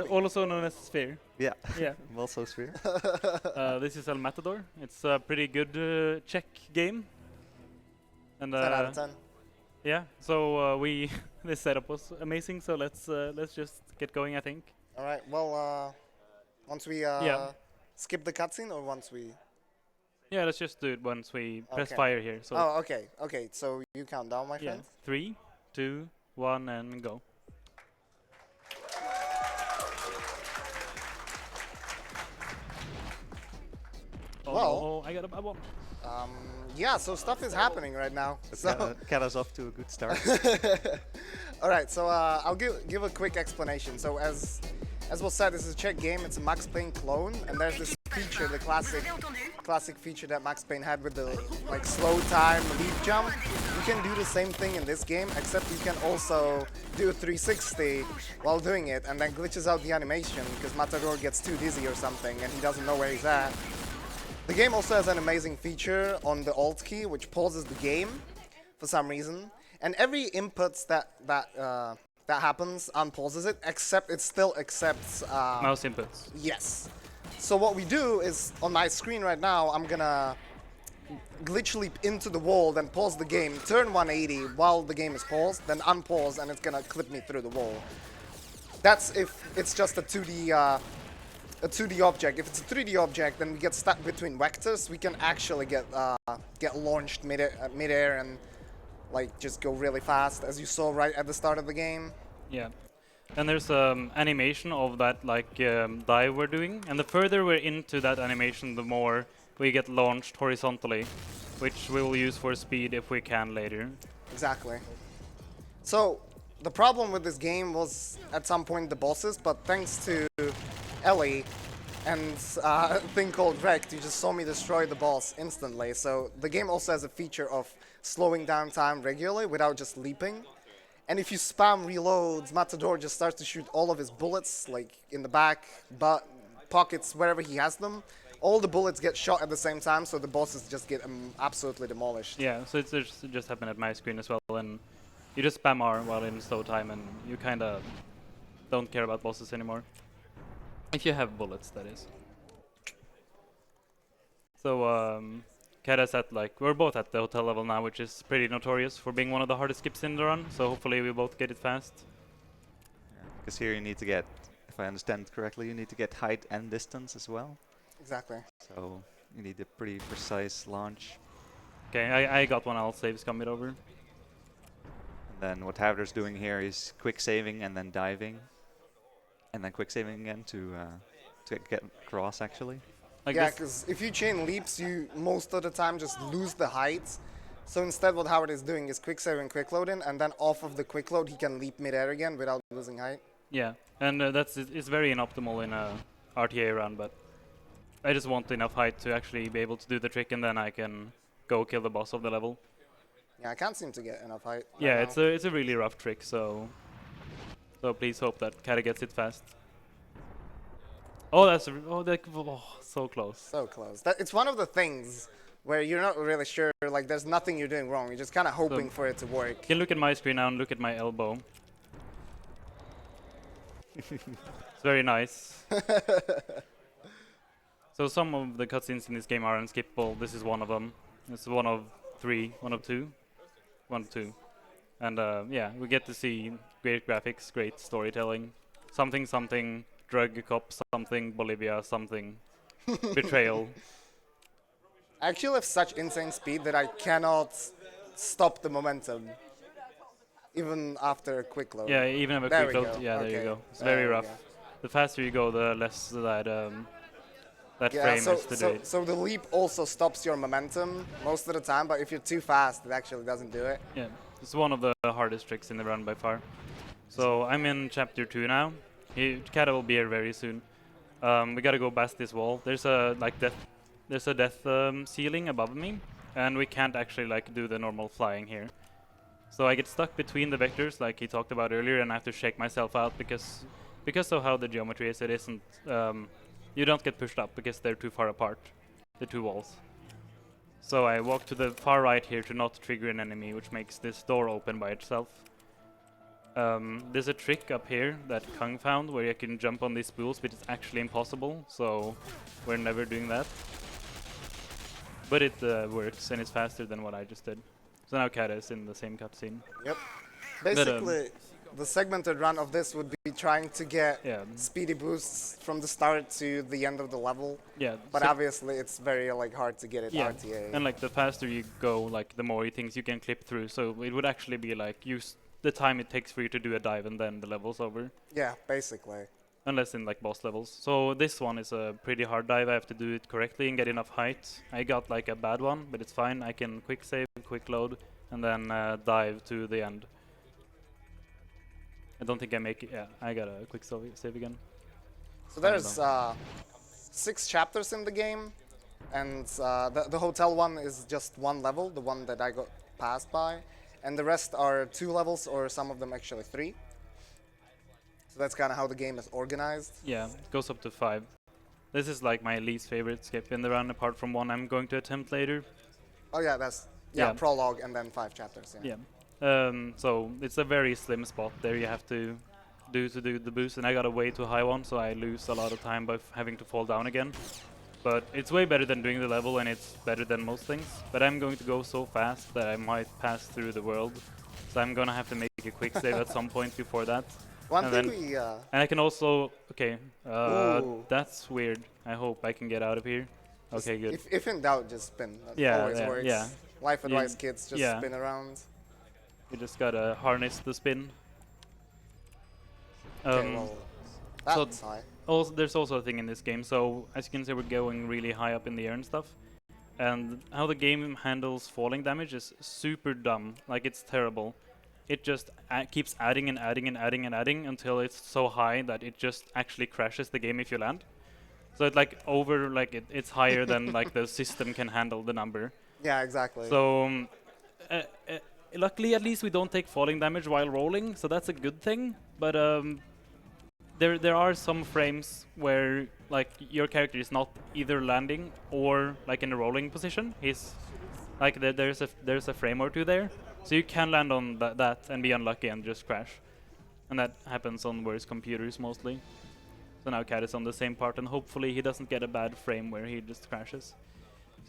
also known as sphere. Yeah. Yeah. Also sphere. This is El Matador. It's a pretty good Czech game. And 10 out of 10. yeah, so we this setup was amazing. So let's just get going, I think. All right. Well, once we Yeah. skip the cutscene, or once we. Yeah, let's just do it once we press Okay. fire here. So Oh, okay. Okay. So you count down, my yeah, friend. 3, 2, 1, and go. Oh, Well- no, I got a bad one. Yeah. So stuff is happening right now. So. Got us off to a good start. All right, so I'll give a quick explanation. So as was said, this is a Czech game. It's a Max Payne clone, and there's this feature, the classic feature that Max Payne had with the like slow time leap jump. You can do the same thing in this game, except you can also do a 360 while doing it, and then glitches out the animation because Matador gets too dizzy or something, and he doesn't know where he's at. The game also has an amazing feature on the Alt key, which pauses the game for some reason. And every input that happens unpauses it, except it still accepts Mouse inputs. yes. So what we do is on my screen right now, I'm gonna glitch leap into the wall, then pause the game, turn 180 while the game is paused, then unpause, and it's gonna clip me through the wall. That's if it's just a 2D object. If it's a 3D object, then we get stuck between vectors. We can actually get launched midair and like just go really fast, as you saw right at the start of the game. Yeah. And there's animation of that like dive we're doing, and the further we're into that animation, the more we get launched horizontally, which we will use for speed if we can later. Exactly. So the problem with this game was at some point the bosses, but thanks to Ellie and a thing called Wrecked, you just saw me destroy the boss instantly. So the game also has a feature of slowing down time regularly without just leaping. And if you spam reloads, Matador just starts to shoot all of his bullets, like in the back, but pockets, wherever he has them. All the bullets get shot at the same time, so the bosses just get absolutely demolished. Yeah, so it just happened at my screen as well, and you just spam R while in slow time, and you kind of don't care about bosses anymore. If you have bullets, that is. So, Kat is at like, we're both at the hotel level now, which is pretty notorious for being one of the hardest skips in the run, so hopefully we both get it fast. Because here you need to get, if I understand correctly, you need to get height and distance as well. Exactly. So you need a pretty precise launch. Okay, I got one, I'll save Scummit over. And then what Havder's doing here is quick saving and then diving. And then quick saving again to get across, actually. Like Yeah, this- because if you chain leaps, you most of the time just lose the height. So instead what Howard is doing is quick save and quick loading, and then off of the quick load he can leap midair again without losing height. Yeah, and it's very inoptimal in a RTA run, but I just want enough height to actually be able to do the trick, and then I can go kill the boss of the level. Yeah, I can't seem to get enough height. right Yeah, now. it's a really rough trick, so please hope that Kata gets it fast. Oh, so close. So close. It's one of the things where you're not really sure, like there's nothing you're doing wrong. You're just kind of hoping for it to work. You can look at my screen now and look at my elbow. It's very nice. So some of the cutscenes in this game are unskippable. This is one of them. It's one of two. And yeah, we get to see great graphics, great storytelling. Something, drug cop, something, Bolivia, something, betrayal. I actually have such insane speed that I cannot stop the momentum, even after a quick load. Yeah, even if a There quick we load. go. Yeah, there you Okay. go. It's There very we rough. go. The faster you go, the less that Yeah, frame so, is to do it. so the leap also stops your momentum most of the time, but if you're too fast, it actually doesn't do it. Yeah, it's one of the hardest tricks in the run by far. So I'm in chapter 2 now. Kata will be here very soon. We gotta go past this wall. There's a death ceiling above me, and we can't actually like do the normal flying here. So I get stuck between the vectors, like he talked about earlier, and I have to shake myself out because of how the geometry is. It isn't. You don't get pushed up because they're too far apart, the two walls. So I walk to the far right here to not trigger an enemy, which makes this door open by itself. There's a trick up here that Kung found where you can jump on these spools, but it's actually impossible, so we're never doing that. But it works, and it's faster than what I just did. So now Kata is in the same cutscene. Yep. Basically, the segmented run of this would be trying to get speedy boosts from the start to the end of the level. Yeah. But so obviously, it's very hard to get it RTA. and like the faster you go, like the more things you can clip through. So it would actually be like use the time it takes for you to do a dive, and then the level's over. Yeah, basically. Unless in like boss levels. So this one is a pretty hard dive. I have to do it correctly and get enough height. I got like a bad one, but it's fine. I can quick save, quick load, and then dive to the end. I don't think I make it. Yeah, I got a quick save again. So there's 6 chapters in the game, and the hotel one is just 1 level, the one that I got passed by, and the rest are 2 levels, or some of them actually 3. So that's kind of how the game is organized. Yeah, it goes up to 5. This is like my least favorite skip in the run, apart from one I'm going to attempt later. Oh yeah, that's Yeah. prologue and then 5 chapters. Yeah. So it's a very slim spot there you have to do the boost, and I got a way too high one, so I lose a lot of time by having to fall down again. But it's way better than doing the level, and it's better than most things. But I'm going to go so fast that I might pass through the world. So I'm gonna have to make a quick save at some point before that. One And thing then- we And I can also, okay, Ooh. that's weird. I hope I can get out of here. Okay, good. if in doubt, just spin. That Yeah, always yeah, works. yeah. Life You- advice, kids, just yeah. spin around. You just gotta harness the spin. Okay, well, that's high. Also, there's also a thing in this game. So as you can see, we're going really high up in the air and stuff. And how the game handles falling damage is super dumb. Like, it's terrible. It just keeps adding and adding and adding and adding until it's so high that it just actually crashes the game if you land. So it's like it's higher than like the system can handle the number. Yeah, exactly. So luckily, at least we don't take falling damage while rolling, so that's a good thing. But there are some frames where like your character is not either landing or like in a rolling position. He's like there's a frame or two there, so you can land on that and be unlucky and just crash, and that happens on worse computers mostly. So now Cat is on the same part, and hopefully he doesn't get a bad frame where he just crashes.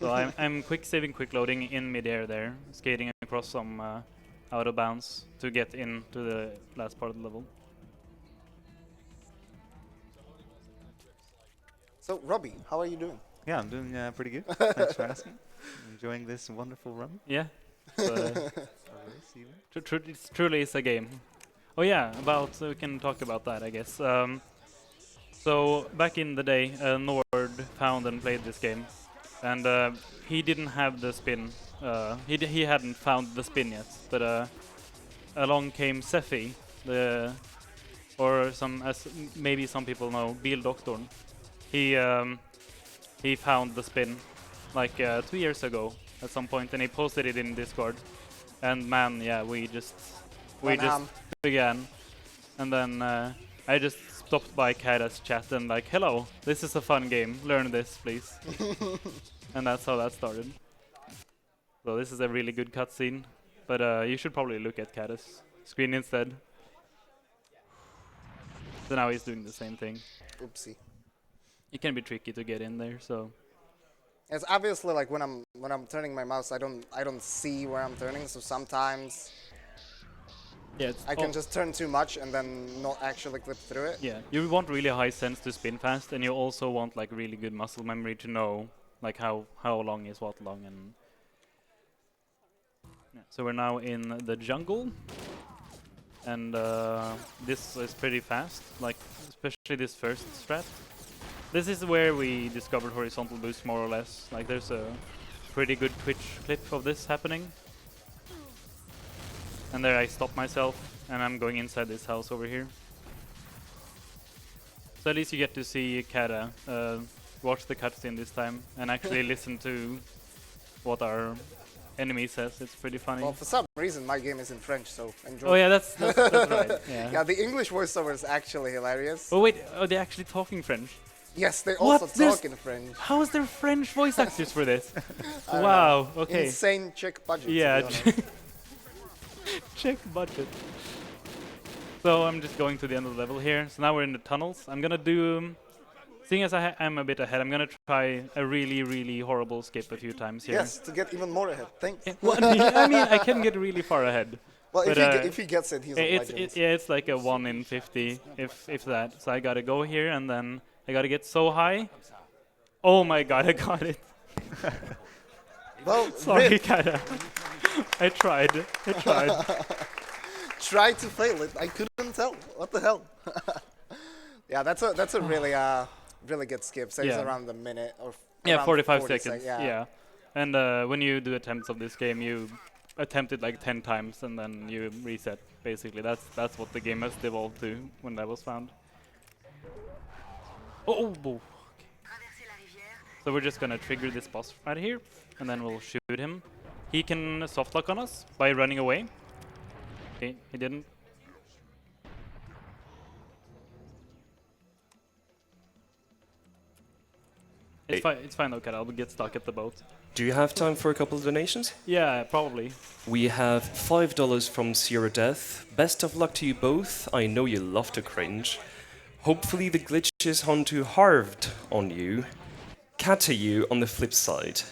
So I'm quick saving, quick loading in midair there, skating across some out of bounds to get into the last part of the level. So, Robbie, how are you doing? Yeah, I'm doing pretty good. Thanks for asking. Enjoying this wonderful run. Yeah. So, Race even. it truly is a game. Oh yeah, we can talk about that, I guess. So back in the day, Nord found and played this game, and he didn't have the spin. He hadn't found the spin yet, but along came Sephi, or as maybe some people know, Bill Doctorn. He found the spin like 2 years ago at some point, and he posted it in Discord. And man, yeah, we just began, and then I just stopped by Kata's chat and like, hello, this is a fun game, learn this please. And that's how that started. So this is a really good cutscene, but you should probably look at Kata's screen instead. So now he's doing the same thing. Oopsie. It can be tricky to get in there, so It's obviously like when I'm turning my mouse, I don't see where I'm turning, so sometimes yeah, I can just turn too much and then not actually clip through it. yeah, you want really high sense to spin fast, and you also want like really good muscle memory to know like how long is what long. And yeah, so we're now in the jungle, and this is pretty fast, like especially this first strat. This is where we discovered horizontal boost more or less. Like there's a pretty good Twitch clip of this happening. And there I stop myself, and I'm going inside this house over here. So at least you get to see Kata watch the cutscene this time and actually listen to what our enemy says. It's pretty funny. Well, for some reason my game is in French, so enjoy. Oh yeah, that's right. Yeah. Yeah, the English voiceover is actually hilarious. Oh wait, they're actually talking French. Yes, they What? also There's- talk in French. How is there French voice actors for this? I don't Wow. know. Okay. Uh, Insane Czech budget. to be Yeah. honest. Check budget. So I'm just going to the end of the level here. So now we're in the tunnels. I'm gonna do, seeing as I'm a bit ahead, I'm gonna try a really, really horrible skip a few times here. Yes, to get even more ahead. Thanks. Well, I mean, I can get really far ahead. Well, but, if he gets it, he's a legend. Yeah, it's like a 1 in 50, if that. So I gotta go here, and then I gotta get so high. Oh my god, I got it. Well, Sorry, Kara. I tried. Tried to fail it. I couldn't tell. What the hell? Yeah, that's a really really good skip. Saves Yeah. around a minute or Yeah, around 45 40 seconds. yeah. Yeah. And when you do attempts of this game, you attempt it like 10 times and then you reset. Basically, that's what the game has devolved to when that was found. Oh. Okay. So we're just gonna trigger this boss right here, and then we'll shoot him. He can softlock on us by running away. Okay, he didn't. It's fine though, Kat. I'll get stuck at the boat. Do you have time for a couple of donations? Yeah, probably. We have $5 from Zero Death. Best of luck to you both. I know you love to cringe. Hopefully the glitches onto havrd on you. Cat you on the flip side.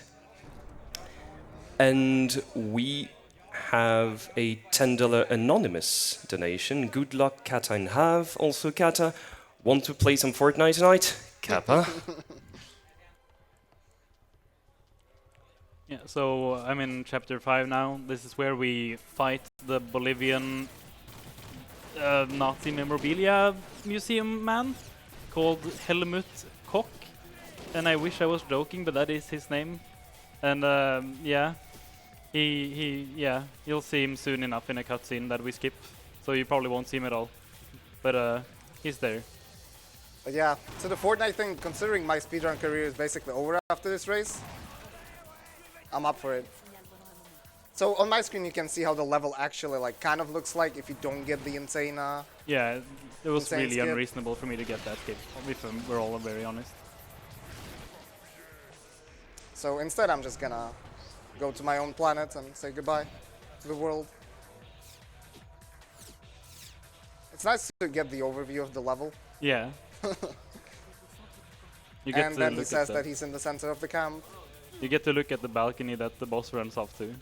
And we have a $10 anonymous donation. Good luck, Kata and Hav. Also, Kata, want to play some Fortnite tonight? Kappa. Yeah, so I'm in chapter 5 now. This is where we fight the Bolivian Nazi memorabilia museum man called Helmut Koch. And I wish I was joking, but that is his name. And yeah, you'll see him soon enough in a cutscene that we skip. So you probably won't see him at all. But he's there. But yeah, so the Fortnite thing, considering my speedrun career is basically over after this race, I'm up for it. So on my screen you can see how the level actually like kind of looks like if you don't get the insane Yeah, it was insane really skip. unreasonable for me to get that skip, if we're all very honest. So instead I'm just gonna go to my own planet and say goodbye to the world. It's nice to get the overview of the level. Yeah. You get And to then he look says at that he's in the center of the camp. You get to look at the balcony that the boss runs off to.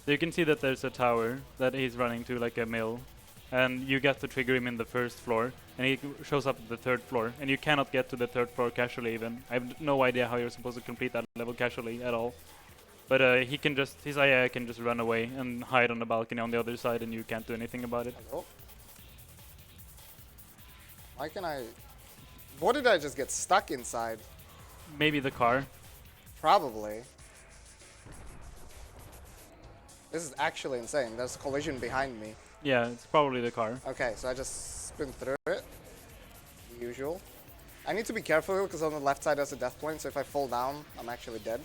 So you can see that there's a tower that he's running to, like a mill. And you get to trigger him in the first floor. And he shows up at the third floor. And you cannot get to the third floor casually even. I have no idea how you're supposed to complete that level casually at all. But his AI can just run away and hide on the balcony on the other side and you can't do anything about it. Hello? Why can I... What did I just get stuck inside? Maybe the car. Probably. This is actually insane. There's a collision behind me. Yeah, it's probably the car. Okay, so I just spin through it. The usual. I need to be careful because on the left side there's a death point, so if I fall down, I'm actually dead.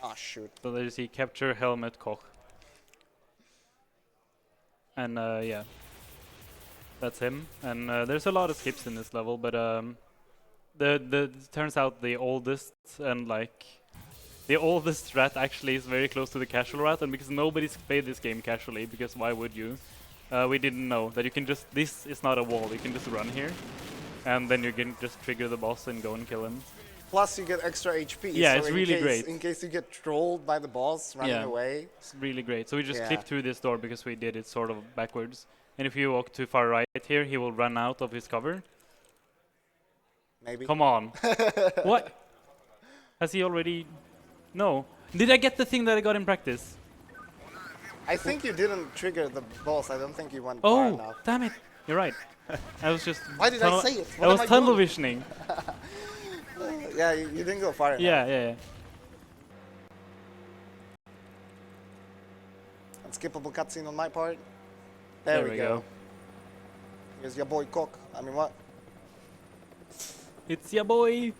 Ah, shoot. So there you see capture Helmut Koch. And yeah, that's him. And there's a lot of skips in this level, but the turns out the oldest and like the oldest strat actually is very close to the casual rat, and because nobody's played this game casually, because why would you? We didn't know that you can just, this is not a wall, you can just run here, and then you can just trigger the boss and go and kill him. Plus you get extra HP. Yeah, so it's in really case, great. In case you get trolled by the boss running away. It's really great. So we just Yeah. clip through this door because we did it sort of backwards. And if you walk too far right here, he will run out of his cover. Maybe. Come on. What? Has he already... No. Did I get the thing that I got in practice? I think you didn't trigger the boss. I don't think you went far Oh, enough. damn it. You're right. I was just... Why did I say it? I was tunnel visioning. Yeah, you didn't go far enough. Yeah. Unskippable cutscene on my part. There we go. Here's your boy Cock. I mean, what? It's ya boy.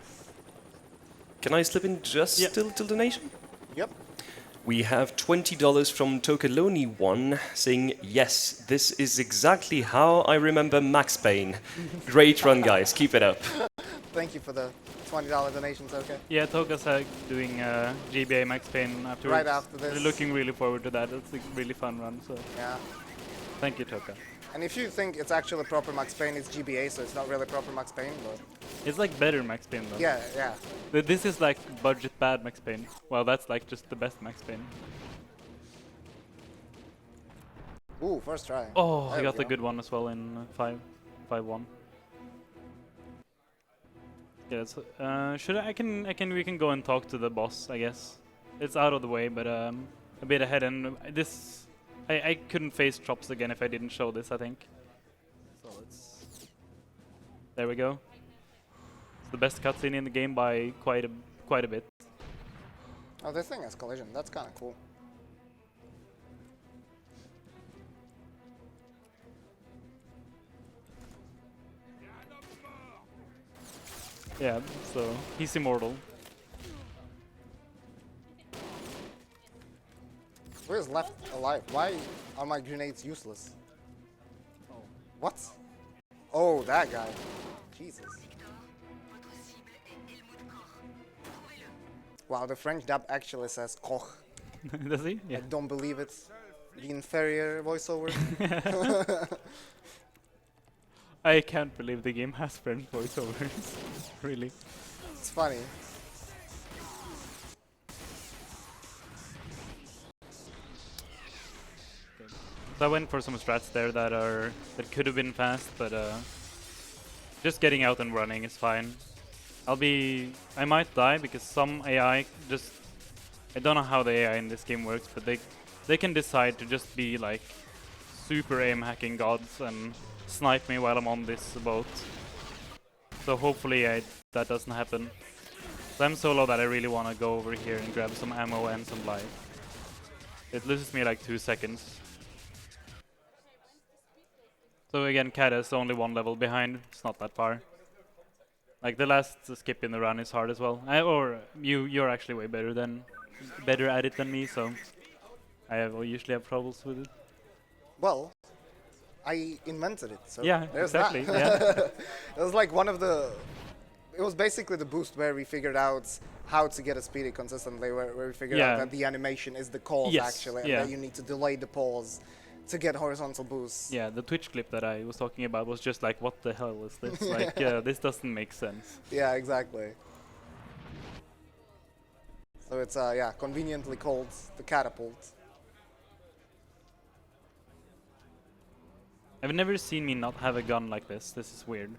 Can I slip in just Yeah. a little donation? Yep. We have $20 from Tokaloni1 saying, yes, this is exactly how I remember Max Payne. Great run, guys. Keep it up. Thank you for the $20 donation, okay? Yeah, Toka's doing GBA Max Payne afterwards. Right after this. We're looking really forward to that. It's a really fun run. So Yeah. thank you, Toka. And if you think it's actually proper Max Payne, it's GBA, so it's not really proper Max Payne, but It's like better Max Payne though. yeah, yeah. This is like budget bad Max Payne. Well, that's like just the best Max Payne. Ooh, first try. Oh, There I we got the go. good one as well in 5-1. Yeah, should we can go and talk to the boss, I guess. It's out of the way, but a bit ahead, and this I couldn't face chops again if I didn't show this, I think. So there we go. It's the best cutscene in the game by quite a bit. Oh, this thing has collision. That's kind of cool. Yeah, so he's immortal. Where's left alive? Why are my grenades useless? What? Oh, that guy. Jesus. Wow, the French dub actually says Koch. Does he? Yeah. I don't believe it. The inferior voiceover. I can't believe the game has French voiceovers. Really. It's funny. So I went for some strats there that could have been fast, but just getting out and running is fine. I might die because some AI just, I don't know how the AI in this game works, but they can decide to just be like super aim hacking gods and snipe me while I'm on this boat. So hopefully that doesn't happen. So I'm so low that I really want to go over here and grab some ammo and some life. It loses me like 2 seconds. So again, Cat is only 1 level behind. It's not that far. Like the last skip in the run is hard as well. You're actually way better at it than me, so I usually have troubles with it. Well, I invented it, so Yeah, there's exactly. that. Yeah. It was like one of the... It was basically the boost where we figured out how to get a speedy consistently, where we figured out Yeah. that the animation is the cause, Yes, actually, and yeah. that you need to delay the pause to get horizontal boosts. Yeah, the Twitch clip that I was talking about was just like, what the hell is this? Like, this doesn't make sense. Yeah, exactly. So it's, yeah, conveniently called the catapult. I've never seen me not have a gun like this. This is weird.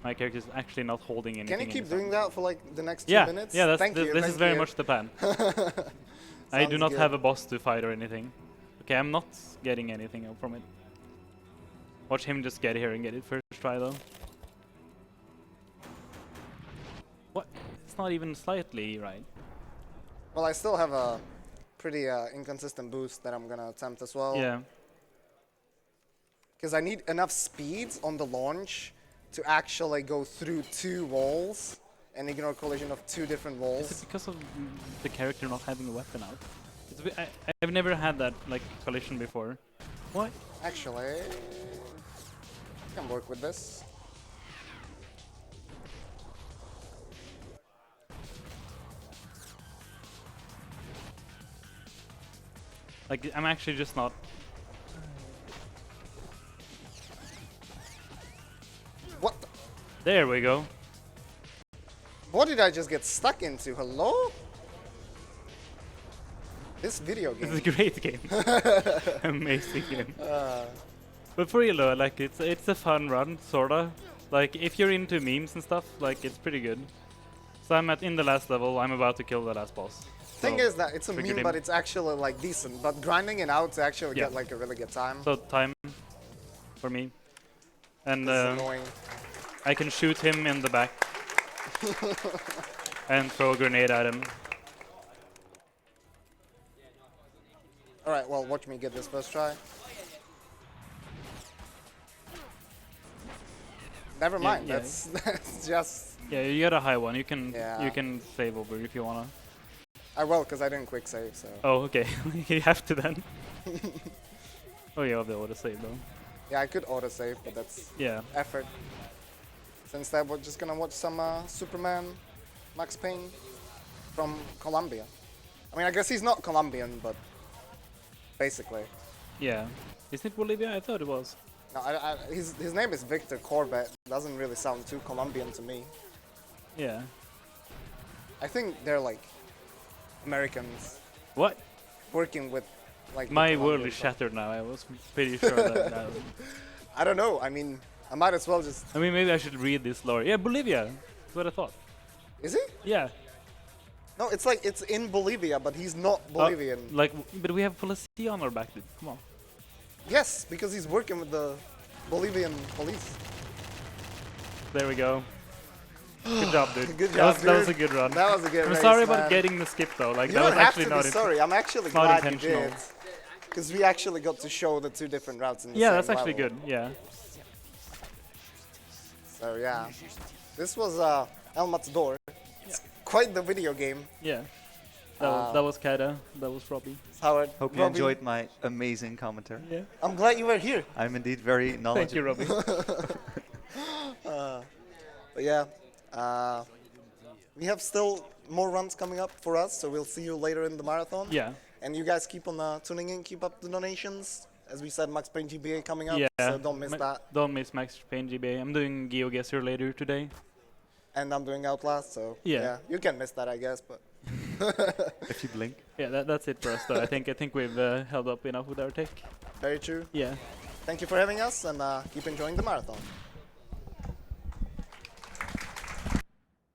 My character is actually not holding anything. Can you keep in his doing hand. that for like the next 2 Yeah, minutes? yeah. Thank you. This is thank very you. much the plan. I do Sounds not good. have a boss to fight or anything. Okay, I'm not getting anything out from it. Watch him just get here and get it first try though. What? It's not even slightly right. Well, I still have a pretty inconsistent boost that I'm gonna attempt as well. Yeah. Because I need enough speed on the launch to actually go through 2 walls and ignore collision of 2 different Is walls. it because of the character not having a weapon out? I've never had that like collision before. What? Actually, I can work with this. Like I'm actually just not. What? The There we go. what did I just get stuck into? Hello? This video This game. is a great game. Amazing game. But for real though, like it's a fun run, sorta. Like if you're into memes and stuff, like it's pretty good. So I'm in the last level. I'm about to kill the last boss. Thing So is that it's a triggered meme, him. but it's actually like decent. But grinding it out to actually Yeah. get like a really good time. So time for me, and This is annoying. I can shoot him in the back and throw a grenade at him. All right, well, watch me get this first try. Never Yeah, mind. yeah. That's just. Yeah, you got a high one. You can Yeah. save over if you wanna. I will, because I didn't quick save. So. Oh, okay. You have to then. Oh, you have the auto save though. Yeah, I could auto save, but that's Yeah. effort. So instead, we're just gonna watch some Superman, Max Payne from Colombia. I mean, I guess he's not Colombian, but basically. Yeah. Isn't it Bolivia? I thought it was. No, his name is Victor Corbett. Doesn't really sound too Colombian to me. Yeah. I think they're like Americans What? working with like. the My Colombian world is stuff. shattered now. I was pretty sure that. I don't know. I mean, I might as well just. I mean, maybe I should read this lore. Yeah, Bolivia. That's what I thought. Is he? Yeah. No, it's like it's in Bolivia, but he's not Bolivian. But we have Feliciano on our back, dude. Come on. Yes, because he's working with the Bolivian police. There we go. Good job, dude. Good That job, that was a dude. good run. That was a good I'm race, sorry man. about getting the skip though. Like You that don't was have actually to not be sorry. I'm actually not glad you intentional. did. Because we actually got to show the two different routes in the Yeah, same that's actually level. good. Yeah. So yeah, this was El Matador. It's quite the video game. Yeah. That was Kada. That was Robbie. Howard, Hope you Robbie, enjoyed my amazing commentary. Yeah. I'm glad you were here. I'm indeed very Thank you, knowledgeable. Robbie. But yeah, we have still more runs coming up for us, so we'll see you later in the marathon. Yeah. And you guys keep on tuning in, keep up the donations. As we said, Max Payne GBA coming up, Yeah. so don't miss that. Don't miss Max Payne GBA. I'm doing GeoGuessr later today. And I'm doing Outlast, so Yeah. you can miss that, I guess. But If you blink. Yeah, that's it for us though. I think we've held up enough with our tech. very true. Yeah. Thank you for having us, and keep enjoying the marathon.